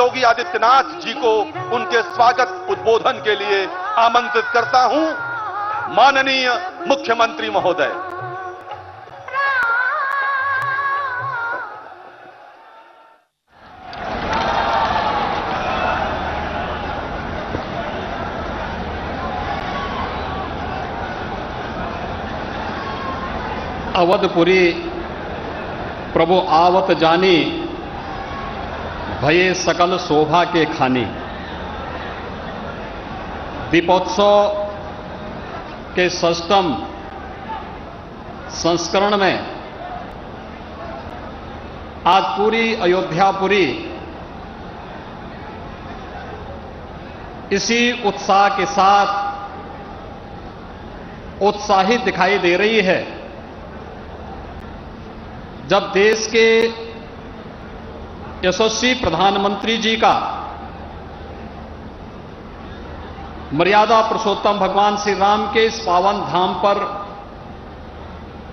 योगी आदित्यनाथ जी को उनके स्वागत उद्बोधन के लिए आमंत्रित करता हूं। माननीय मुख्यमंत्री महोदय। अवधपुरी प्रभु आवत जानी, भये सकल शोभा के खानी। दीपोत्सव के षष्ठम संस्करण में आज पूरी अयोध्यापुरी इसी उत्साह के साथ उत्साहित दिखाई दे रही है, जब देश के यशस्वी प्रधानमंत्री जी का मर्यादा पुरुषोत्तम भगवान श्री राम के इस पावन धाम पर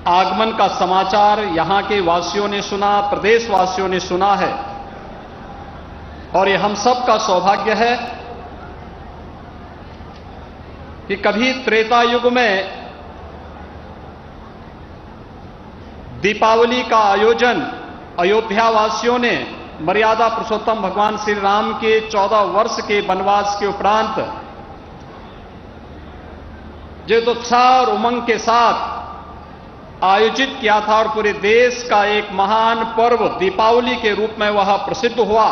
आगमन का समाचार यहां के वासियों ने सुना, प्रदेशवासियों ने सुना है। और ये हम सब का सौभाग्य है कि कभी त्रेता युग में दीपावली का आयोजन अयोध्या वासियों ने मर्यादा पुरुषोत्तम भगवान श्री राम के 14 वर्ष के वनवास के उपरांत जिस उत्साह और उमंग के साथ आयोजित किया था और पूरे देश का एक महान पर्व दीपावली के रूप में वह प्रसिद्ध हुआ।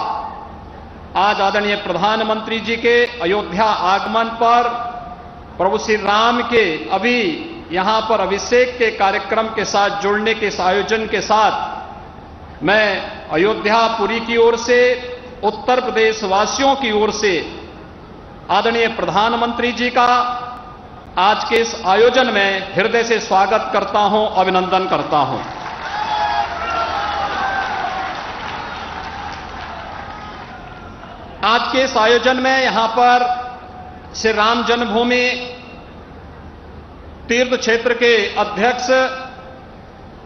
आज आदरणीय प्रधानमंत्री जी के अयोध्या आगमन पर प्रभु श्री राम के अभी यहां पर अभिषेक के कार्यक्रम के साथ जुड़ने के इस आयोजन के साथ मैं अयोध्यापुरी की ओर से, उत्तर प्रदेश वासियों की ओर से आदरणीय प्रधानमंत्री जी का आज के इस आयोजन में हृदय से स्वागत करता हूं, अभिनंदन करता हूं। आज के इस आयोजन में यहां पर श्री राम जन्मभूमि तीर्थ क्षेत्र के अध्यक्ष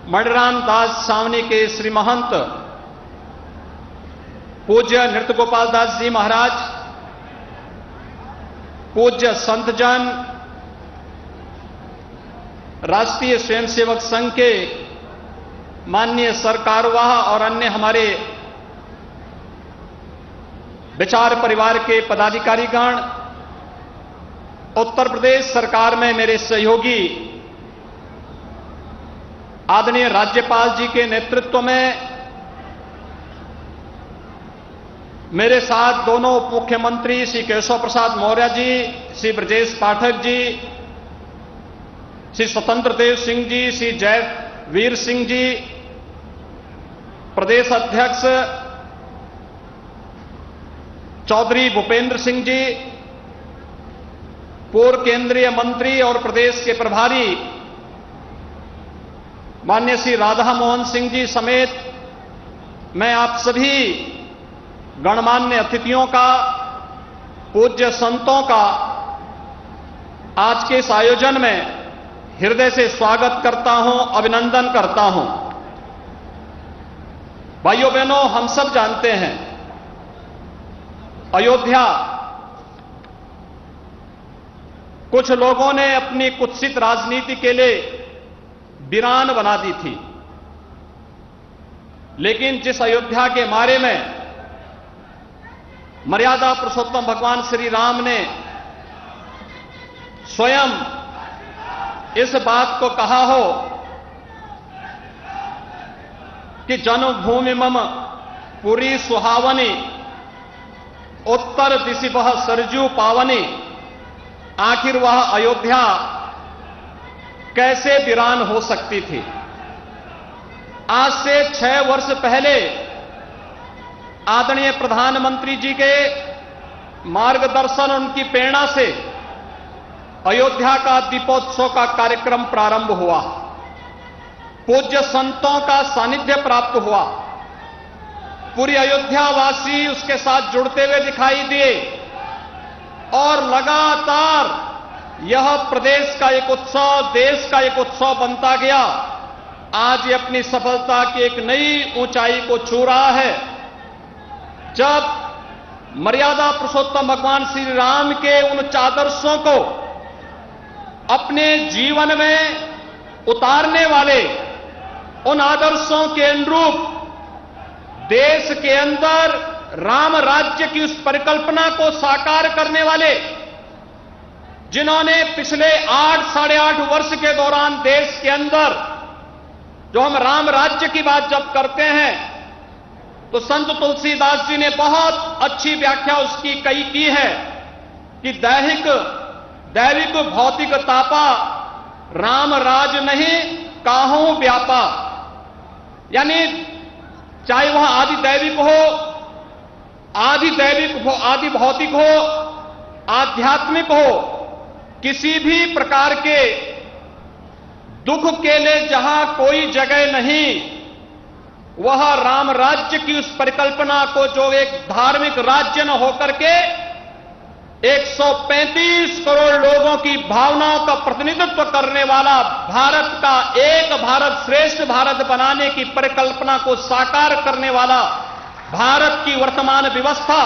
मणिराम दास सावनी के श्री महंत पूज्य नृत्य गोपाल दास जी महाराज, पूज्य संतजन, राष्ट्रीय स्वयंसेवक संघ के माननीय सरकारवाह और अन्य हमारे विचार परिवार के पदाधिकारीगण, उत्तर प्रदेश सरकार में मेरे सहयोगी आदरणीय राज्यपाल जी के नेतृत्व में मेरे साथ दोनों उप मुख्यमंत्री श्री केशव प्रसाद मौर्य जी, श्री ब्रजेश पाठक जी, श्री स्वतंत्र देव सिंह जी, श्री जयवीर सिंह जी, प्रदेश अध्यक्ष चौधरी भूपेंद्र सिंह जी, पूर्व केंद्रीय मंत्री और प्रदेश के प्रभारी माननीय श्री राधा मोहन सिंह जी समेत मैं आप सभी गणमान्य अतिथियों का, पूज्य संतों का आज के इस आयोजन में हृदय से स्वागत करता हूं, अभिनंदन करता हूं। भाइयों बहनों, हम सब जानते हैं अयोध्या कुछ लोगों ने अपनी कुत्सित राजनीति के लिए वीरान बना दी थी, लेकिन जिस अयोध्या के बारे में मर्यादा पुरुषोत्तम भगवान श्री राम ने स्वयं इस बात को कहा हो कि जन्मभूमि मम पुरी सुहावनी, उत्तर दिशि बह सरजू पावनी, आखिर वह अयोध्या कैसे वीरान हो सकती थी। आज से 6 वर्ष पहले आदरणीय प्रधानमंत्री जी के मार्गदर्शन, उनकी प्रेरणा से अयोध्या का दीपोत्सव का कार्यक्रम प्रारंभ हुआ, पूज्य संतों का सानिध्य प्राप्त हुआ, पूरी अयोध्या वासी उसके साथ जुड़ते हुए दिखाई दिए और लगातार यह प्रदेश का एक उत्सव, देश का एक उत्सव बनता गया। आज ये अपनी सफलता की एक नई ऊंचाई को छू रहा है, जब मर्यादा पुरुषोत्तम भगवान श्री राम के उन आदर्शों को अपने जीवन में उतारने वाले, उन आदर्शों के अनुरूप देश के अंदर राम राज्य की उस परिकल्पना को साकार करने वाले, जिन्होंने पिछले 8-8.5 वर्ष के दौरान देश के अंदर, जो हम राम राज्य की बात जब करते हैं तो संत तुलसीदास जी ने बहुत अच्छी व्याख्या उसकी कई की है कि दैविक भौतिक तापा राम राज नहीं काहू व्यापा। यानी चाहे वह आदि दैविक हो, आदि भौतिक हो, आध्यात्मिक हो, किसी भी प्रकार के दुख के लिए जहां कोई जगह नहीं, वह राम राज्य की उस परिकल्पना को, जो एक धार्मिक राज्य न होकर के 135 करोड़ लोगों की भावनाओं का प्रतिनिधित्व करने वाला, भारत का एक भारत श्रेष्ठ भारत बनाने की परिकल्पना को साकार करने वाला भारत की वर्तमान व्यवस्था।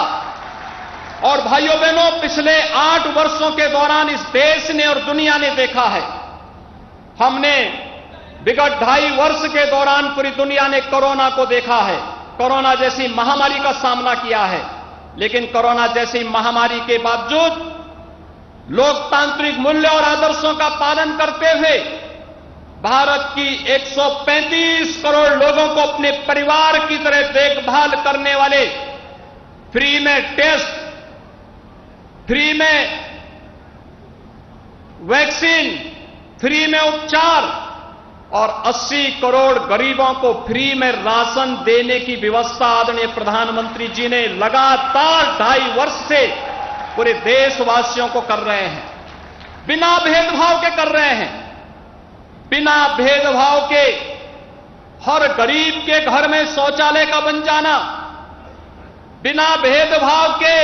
और भाइयों बहनों, पिछले 8 वर्षों के दौरान इस देश ने और दुनिया ने देखा है, हमने विगत 2.5 वर्ष के दौरान पूरी दुनिया ने कोरोना को देखा है, कोरोना जैसी महामारी का सामना किया है। लेकिन कोरोना जैसी महामारी के बावजूद लोकतांत्रिक मूल्य और आदर्शों का पालन करते हुए भारत की 135 करोड़ लोगों को अपने परिवार की तरह देखभाल करने वाले, फ्री में टेस्ट, फ्री में वैक्सीन, फ्री में उपचार और 80 करोड़ गरीबों को फ्री में राशन देने की व्यवस्था आदरणीय प्रधानमंत्री जी ने लगातार 2.5 वर्ष से पूरे देशवासियों को कर रहे हैं। बिना भेदभाव के कर रहे हैं, बिना भेदभाव के। हर गरीब के घर में शौचालय का बन जाना, बिना भेदभाव के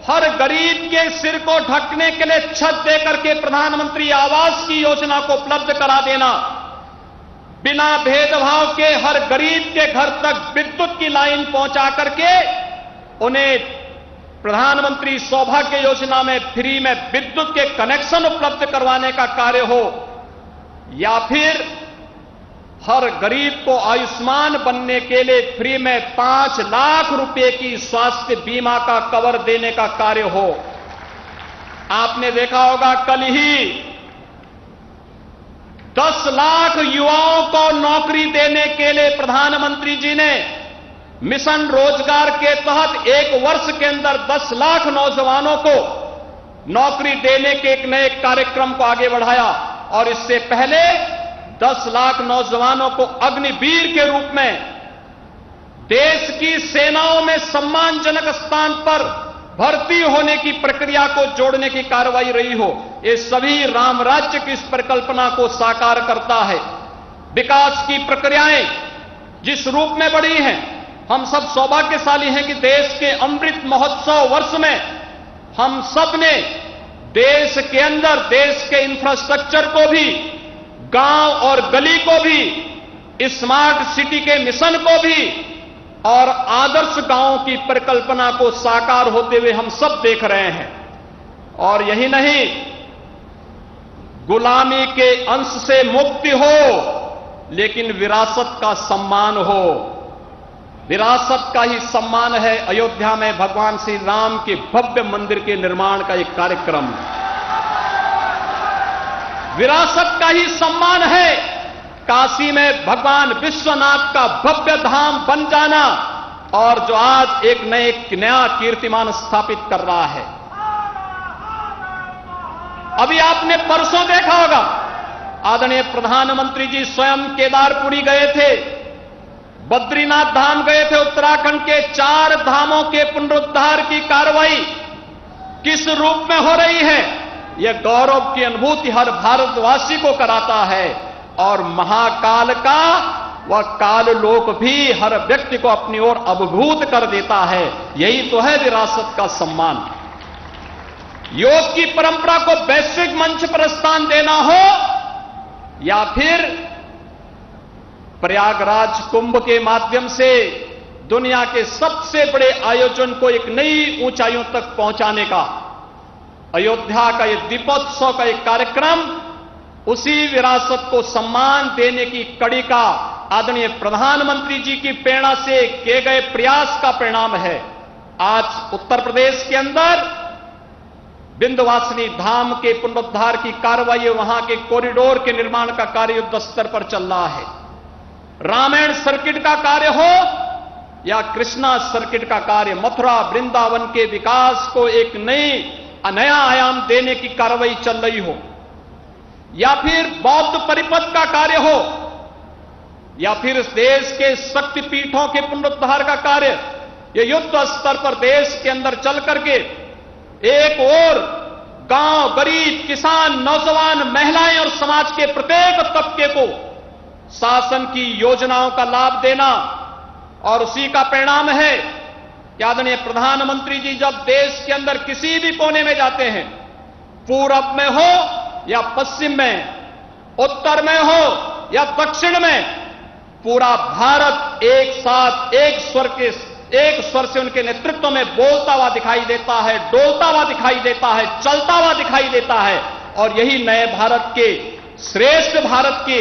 हर गरीब के सिर को ढकने के लिए छत देकर के प्रधानमंत्री आवास की योजना को उपलब्ध करा देना, बिना भेदभाव के हर गरीब के घर तक विद्युत की लाइन पहुंचा करके उन्हें प्रधानमंत्री सौभाग्य योजना में फ्री में विद्युत के कनेक्शन उपलब्ध करवाने का कार्य हो, या फिर हर गरीब को आयुष्मान बनने के लिए फ्री में 5 लाख रुपए की स्वास्थ्य बीमा का कवर देने का कार्य हो। आपने देखा होगा, कल ही 10 लाख युवाओं को नौकरी देने के लिए प्रधानमंत्री जी ने मिशन रोजगार के तहत 1 वर्ष के अंदर 10 लाख नौजवानों को नौकरी देने के एक नए कार्यक्रम को आगे बढ़ाया। और इससे पहले 10 लाख नौजवानों को अग्निवीर के रूप में देश की सेनाओं में सम्मानजनक स्थान पर भर्ती होने की प्रक्रिया को जोड़ने की कार्रवाई रही हो। ये सभी राम राज्य की इस परिकल्पना को साकार करता है। विकास की प्रक्रियाएं जिस रूप में बढ़ी हैं, हम सब सौभाग्यशाली हैं कि देश के अमृत महोत्सव वर्ष में हम सब ने देश के अंदर देश के इंफ्रास्ट्रक्चर को भी, गांव और गली को भी, स्मार्ट सिटी के मिशन को भी और आदर्श गांवों की परिकल्पना को साकार होते हुए हम सब देख रहे हैं। और यही नहीं, गुलामी के अंश से मुक्ति हो, लेकिन विरासत का सम्मान हो। विरासत का ही सम्मान है अयोध्या में भगवान श्री राम के भव्य मंदिर के निर्माण का एक कार्यक्रम। विरासत का ही सम्मान है काशी में भगवान विश्वनाथ का भव्य धाम बन जाना, और जो आज एक नया कीर्तिमान स्थापित कर रहा है। अभी आपने परसों देखा होगा, आदरणीय प्रधानमंत्री जी स्वयं केदारपुरी गए थे, बद्रीनाथ धाम गए थे। उत्तराखंड के 4 धामों के पुनरुद्धार की कार्रवाई किस रूप में हो रही है, यह गौरव की अनुभूति हर भारतवासी को कराता है। और महाकाल का वह काल लोक भी हर व्यक्ति को अपनी ओर अभिभूत कर देता है। यही तो है विरासत का सम्मान। योग की परंपरा को वैश्विक मंच पर स्थान देना हो, या फिर प्रयागराज कुंभ के माध्यम से दुनिया के सबसे बड़े आयोजन को एक नई ऊंचाइयों तक पहुंचाने का अयोध्या का यह दीपोत्सव का एक कार्यक्रम उसी विरासत को सम्मान देने की कड़ी का आदरणीय प्रधानमंत्री जी की प्रेरणा से किए गए प्रयास का परिणाम है। आज उत्तर प्रदेश के अंदर विंध्यवासिनी धाम के पुनरुद्धार की कार्रवाई, वहां के कॉरिडोर के निर्माण का कार्य युद्ध स्तर पर चल रहा है। रामायण सर्किट का कार्य हो या कृष्णा सर्किट का कार्य, मथुरा वृंदावन के विकास को एक नया आयाम देने की कार्रवाई चल रही हो, या फिर बौद्ध परिपथ का कार्य हो, या फिर इस देश के शक्तिपीठों के पुनरुद्धार का कार्य, ये युद्ध स्तर पर देश के अंदर चल करके एक और गांव, गरीब, किसान, नौजवान, महिलाएं और समाज के प्रत्येक तबके को शासन की योजनाओं का लाभ देना, और उसी का परिणाम है कि आदरणीय प्रधानमंत्री जी जब देश के अंदर किसी भी कोने में जाते हैं, पूरब में हो या पश्चिम में, उत्तर में हो या दक्षिण में, पूरा भारत एक साथ एक स्वर से उनके नेतृत्व में बोलता हुआ दिखाई देता है, डोलता हुआ दिखाई देता है, चलता हुआ दिखाई देता है। और यही नए भारत के, श्रेष्ठ भारत के,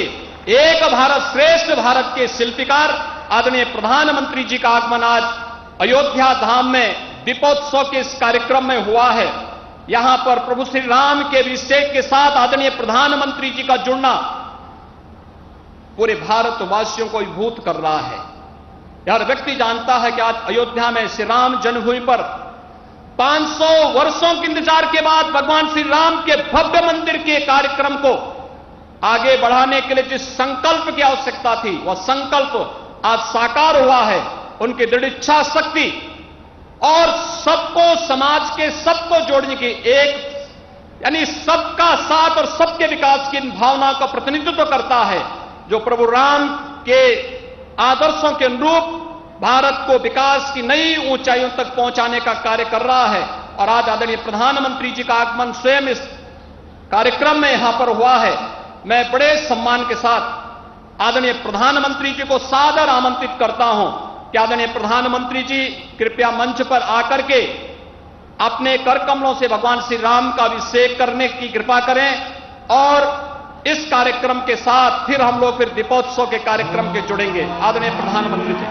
एक भारत श्रेष्ठ भारत के शिल्पकार आदरणीय प्रधानमंत्री जी का आगमन आज अयोध्या धाम में दीपोत्सव के इस कार्यक्रम में हुआ है। यहां पर प्रभु श्री राम के अभिषेक के साथ आदरणीय प्रधानमंत्री जी का जुड़ना पूरे भारतवासियों को विभूत कर रहा है। हर व्यक्ति जानता है कि आज अयोध्या में श्री राम जन्मभूमि पर 500 वर्षों के इंतजार के बाद भगवान श्री राम के भव्य मंदिर के कार्यक्रम को आगे बढ़ाने के लिए जिस संकल्प की आवश्यकता थी, वह संकल्प आज साकार हुआ है। उनकी दृढ़ इच्छा शक्ति और सबको, समाज के सबको जोड़ने की यानी सबका साथ और सबके विकास की भावना का प्रतिनिधित्व करता है, जो प्रभु राम के आदर्शों के अनुरूप भारत को विकास की नई ऊंचाइयों तक पहुंचाने का कार्य कर रहा है। और आज आदरणीय प्रधानमंत्री जी का आगमन स्वयं इस कार्यक्रम में यहां पर हुआ है। मैं बड़े सम्मान के साथ आदरणीय प्रधानमंत्री जी को सादर आमंत्रित करता हूं कि आदरणीय प्रधानमंत्री जी कृपया मंच पर आकर के अपने कर कमलों से भगवान श्री राम का अभिषेक करने की कृपा करें, और इस कार्यक्रम के साथ फिर हम लोग दीपोत्सव के कार्यक्रम के जुड़ेंगे। आदरणीय प्रधानमंत्री जी।